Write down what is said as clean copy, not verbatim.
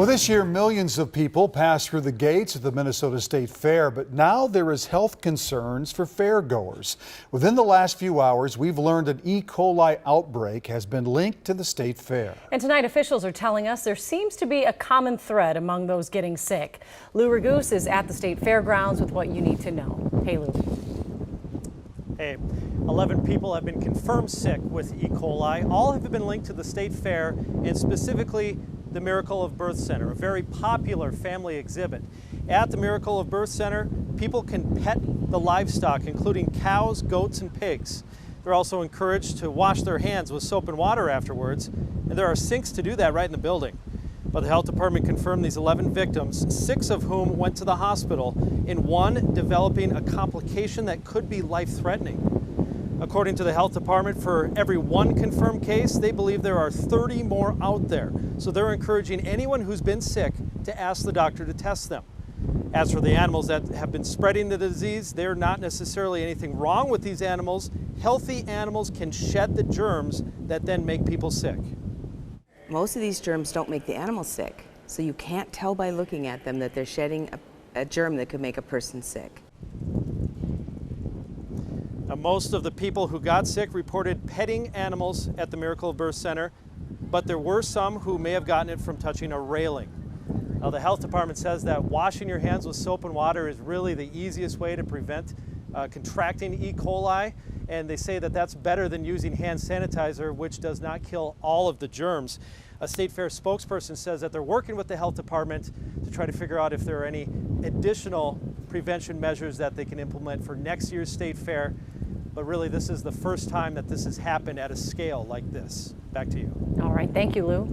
Well, this year, millions of people passed through the gates of the Minnesota State Fair, but now there is health concerns for fairgoers. Within the last few hours, we've learned an E. coli outbreak has been linked to the State Fair. And tonight, officials are telling us there seems to be a common thread among those getting sick. Lou Raguse is at the State Fairgrounds with what you need to know. Hey, Lou. Hey, 11 people have been confirmed sick with E. coli. All have been linked to the State Fair and specifically the Miracle of Birth Center, a very popular family exhibit. At the Miracle of Birth Center, people can pet the livestock, including cows, goats, and pigs. They're also encouraged to wash their hands with soap and water afterwards, and there are sinks to do that right in the building. But the health department confirmed these 11 victims, 6 of whom went to the hospital, and 1 developing a complication that could be life-threatening. According to the health department, for every 1 confirmed case, they believe there are 30 more out there. So they're encouraging anyone who's been sick to ask the doctor to test them. As for the animals that have been spreading the disease, they're not necessarily anything wrong with these animals. Healthy animals can shed the germs that then make people sick. Most of these germs don't make the animal sick, so you can't tell by looking at them that they're shedding a germ that could make a person sick. Now, most of the people who got sick reported petting animals at the Miracle of Birth Center, but there were some who may have gotten it from touching a railing. Now, the health department says that washing your hands with soap and water is really the easiest way to prevent contracting E. coli, and they say that that's better than using hand sanitizer, which does not kill all of the germs. A State Fair spokesperson says that they're working with the health department to try to figure out if there are any additional prevention measures that they can implement for next year's State Fair. But really, this is the first time that this has happened at a scale like this. Back to you. All right. Thank you, Lou.